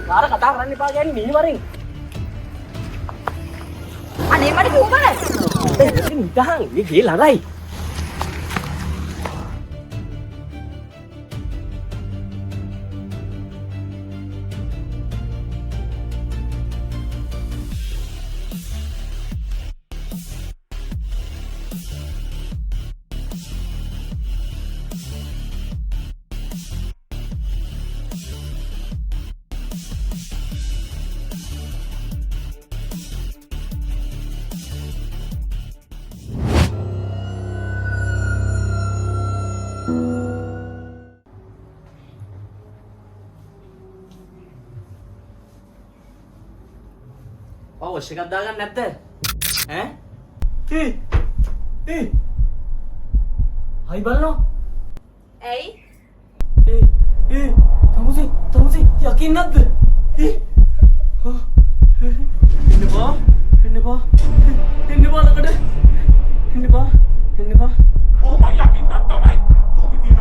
කාර කතා කරන්න එපා කියන්නේ මීවරින්. අනේ මට කිව්වනේ. නිකන් මේ ගේ ළඟයි. වොෂ් එකක් දාගන්න නැද්ද? ඈ? හයි බලනවා. ඇයි? තමුසි යකින් නැද්ද? එන්න බා ළඟට. එන්න බා. Oh my yakin නැද්ද මයි? කොහේ තියෙන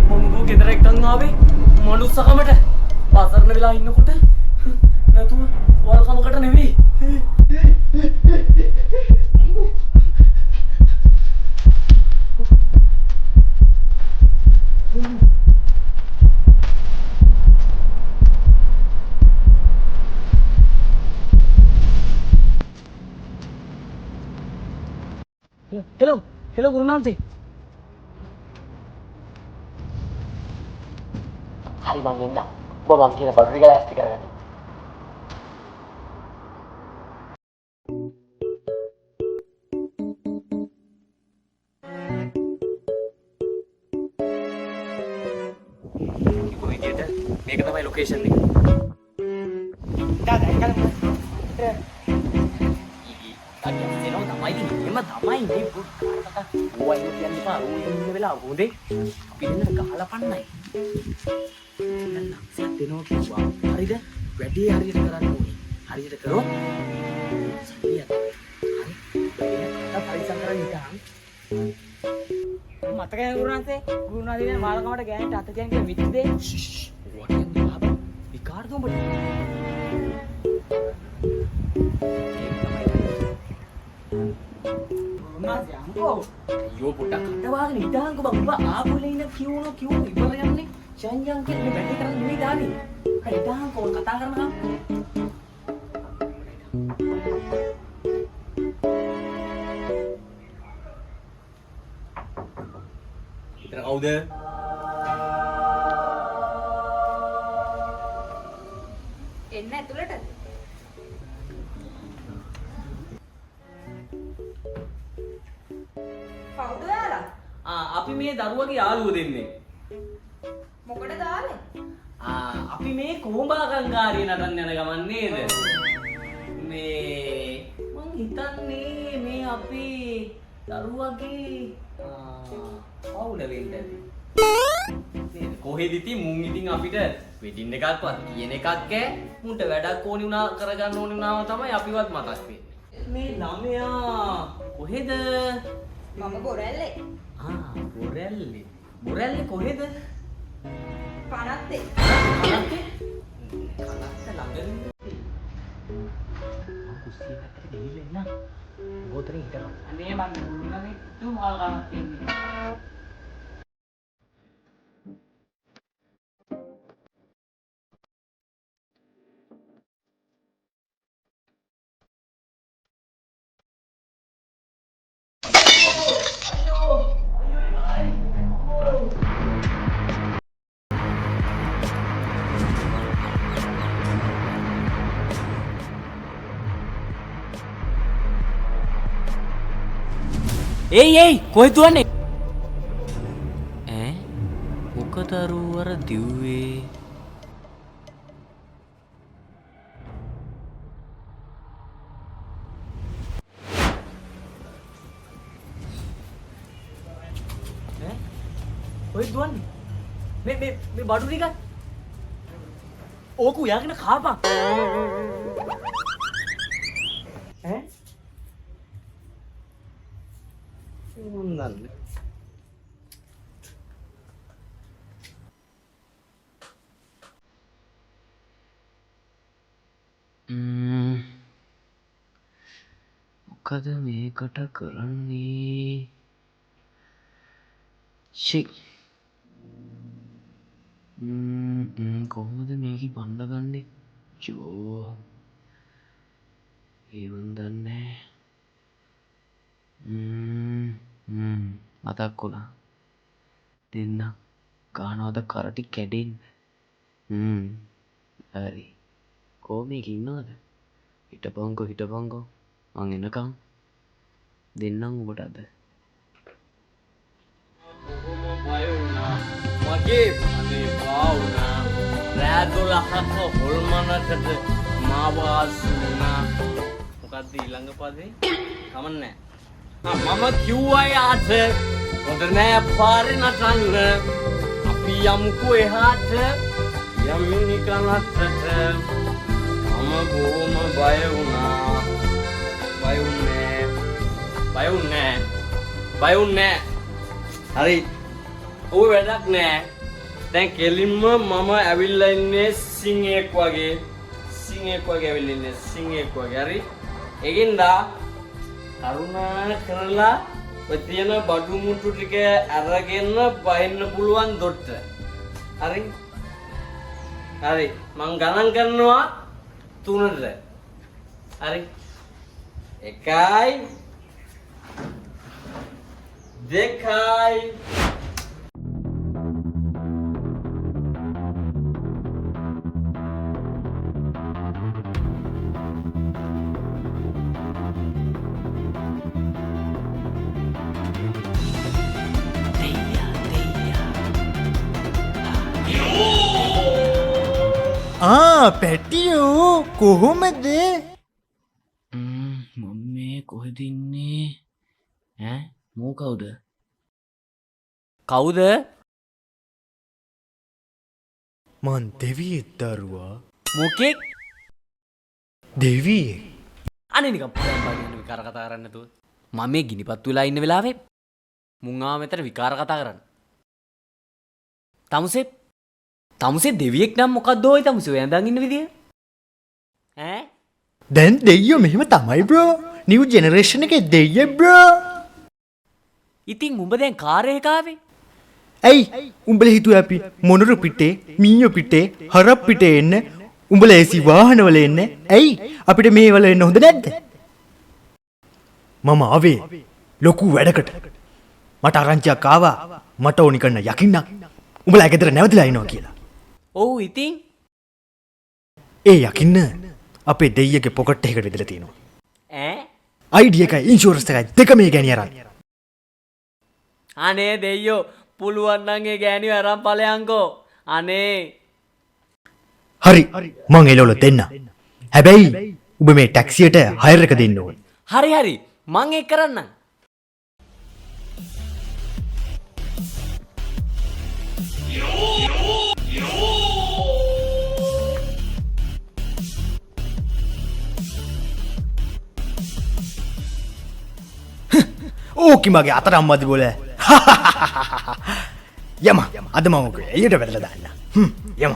මංගෝ ගෙදර එක්කන් ආවේ මනුස්සකමට. පාසරණ වෙලා ඉන්නකොට නැතුව වල්කමකට නෙවෙයි. හෙලෝ ගුරුනාන්සේ. හරි මං එන්න. ඔබ මං කියන බඩු ටික ලෑස්ති කරගන්න. කිව්ව විදියට මේක තමයි ලොකේෂන් එක. දාදා එකල මොකද? අනිත් තමයි මේ ඕයි කියන්නේ පා ඕයි ඉන්න වෙලාව හොඳේ අපි දෙන්නට ගහලා පන්නයි. දැන් ලක්ෂයක් දෙනවා කිව්වා. හරිද? වැඩේ හරියට කරන්න ඕනේ. හරියට කරොත් සතියක්. හරි. ඒක පරිසම් කරන් ඉතින්. මතකයි ගුරුනාන්සේ මාළකමට ගෑනට අත තියන් කියලා මිත්ති දෙයි. වටින් බාබ විකාරද උඹට? ගුරුනාන්සේ අම්කෝ අයියෝ පොඩක් කඩවාගෙන ඉඳහන්කෝ බං. උඹ ආපුලේ ඉන්න කියුණෝ ඉවර යන්නේ. චන්ජන් කියන්නේ වැඩේ කරන්න නෙවෙයි දාන්නේ. හරි ඉඳහන්කෝ කතා කරනකම්. ඉතින් කවුද? එන්න ඇතුළට. කවුද යාලා? අපි මේ දරුවගේ යාළුවෝ දෙන්නේ. මොකටද ආවේ? අපි මේ කොඹාකංකාරිය නටන්න යන ගමන් නේද? මේ මං හිතන්නේ මේ අපි දරුවගේ පවුල වෙන්න ඇති. කොහෙද ඉතින් මුන් ඉතින් අපිට වෙඩින් එකක්වත් කියන එකක් ඈ. මුන්ට වැඩක් ඕනි වුණා කරගන්න ඕනි වුණාම තමයි අපිවත් මතක් වෙන්නේ. මේ ළමයා කොහෙද? මම බොරැල්ලේ. බොරැල්ලේ කොහෙද? පනත්තේ. කනත්තේ ළඟදී. කුස්සිය පැත්තට ගිහිල්ලා එන්න. ගෝතරේ හිටනවා. අනේ මම ගුරුනාන්සේ තුමාල් ගන්නත් ඉන්නේ. ඒයි කොහෙද දුවන්නේ? ඈ මොකද අර දිව්වේ? ඈ කොහෙද දුවන්නේ? මේ බඩු ටික ඕක උයාගෙන කාපන්. ඈ මොන්නන්නේ මොකද මේකට කරන්නේ? ෂික්. කොහොමද මේක බණ්ඩගන්නේ? චෝ. ඒවන් දන්නේ. මතක් වුණා. දෙන්න ගානවද කරටි කැඩෙන්න. හරි. කොහොමද ඉන්නවද? හිටපන්කෝ. මං එනකම් දෙන්නම් ඔබට අද. මගේ අනේ පාවුනා. රෑ 12ක හොල්මනකට මාව ආසුනා. මොකද්ද ඊළඟ පදේ? කමන්නේ. මම කිව්වා යාට හොඳ නෑ පාරේ නටන්න. අපි යමුකෝ එහාට යමිනිකනත්තට. මම බොහොම බය වුණා. බය උන්නේ. හරි. ඔය වැඩක් නෑ. දැන් කෙලින්ම මම ඇවිල්ලා ඉන්නේ සිංහෙක් වගේ. ඇවිල්ලා ඉන්නේ සිංහෙක් වගේ. හරි. ඒකින්ද කරුණා කරලා ඔය තියෙන බඩු මුට්ටු ටික අරගෙන බහින්න පුළුවන් දොට්ට. හරි. මං ගණන් කරනවා 3ට. හරි. 1යි 2යි පැටියෝ කොහොමද? මම මේ කොහෙද ඉන්නේ? මෝ කවුද? මන් දෙවියෙක් දරුවා. මොකෙක්? දෙවියෙක්. අනේ නිකන් පරම්පරාවෙන් විකාර කතා කරන්නේ නැතුව. මම මේ ගිනිපත් වෙලා ඉන්න වෙලාවේ මුං ආව මෙතන විකාර කතා කරන්න. තමුසේ දෙවියෙක් නම් මොකද්ද ඔය තමුසේ ඔය ඇඳන් ඉන්න විදිය? දැන් දෙයියෝ මෙහෙම තමයි බ්‍රෝ. නිව් ජෙනරේෂන් එකේ දෙයියෝ බ්‍රෝ. ඉතින් උඹ දැන් කාර් එකක ආවේ? ඇයි උඹලා හිතුවේ අපි මොනරු පිටේ, මීයෝ පිටේ, හරක් පිටේ එන්න? උඹලා ඒසි වාහනවල එන්න? ඇයි අපිට මේ වල එන්න හොඳ නැද්ද? මම ආවේ ලොකු වැඩකට. මට ආරංචියක් ආවා. මට ඕනි කරන යකින්නක් උඹලා ගෙදර නැවතිලා ඉනවා කියලා. ඔව් ඉතින් ඒ යකින්න අපේ දෙයියගේ පොකට් එකකට විදලා තියෙනවා. ID එකයි ඉන්ෂුරන්ස් එකයි දෙක මේ ගෑණි අරන්. අනේ දෙයියෝ පුළුවන් නම් ඒ ගෑණිව අරන් ඵලයන්කෝ. අනේ හරි මං එළවල දෙන්න. හැබැයි ඔබ මේ ටැක්සියට හයර් එක දෙන්න ඕනේ. හරි මං ඒක කරන්නම්. ඕකි මගේ අතට අම්මදි බෝල. යම අද මම ඔක එළියට වැදලා දාන්න. යම.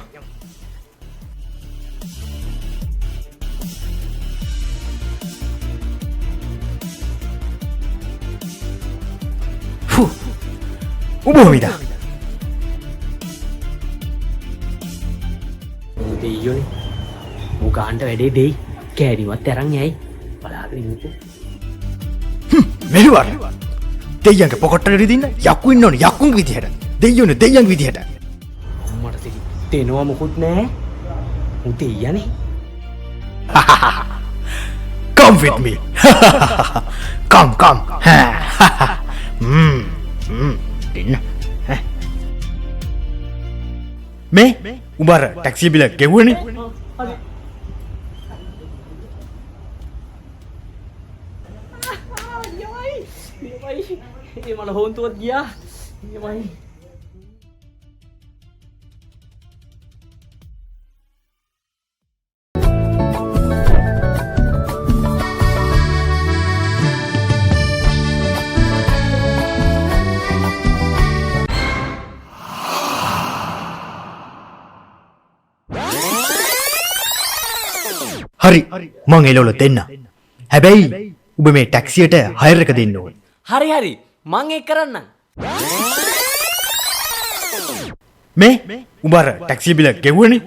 උඹෝමිදා. දෙයියෝනේ. උගාන්ට වැඩේ දෙයි. කෑනිවත් අරන් යයි. බලාගෙන ඉන්නකෝ. මෙහෙවර. දෙයියන්ගේ පොකට් එකට දින්න යක්කු ඉන්න ඕනේ යක්කුන්ගේ විදිහට. දෙයියෝනේ දෙයියන්ගේ විදිහට. මට තේනවා මොකුත් නෑ. උන් දෙයියනේ. Come with me. Come. දෙන්න. මේ උඹර ටැක්සි බිල ගෙවුවනේ. ඒ මල හොන්තුවත් ගියා. එමයි. හරි මං එළවල දෙන්න. හැබැයි ඔබ මේ ටැක්සියට හයර් එක දෙන්න ඕනේ. හරි හරි මං ඒක කරන්නම්. මේ උඹ අර ටැක්සි බිල ගෙවුවනේ.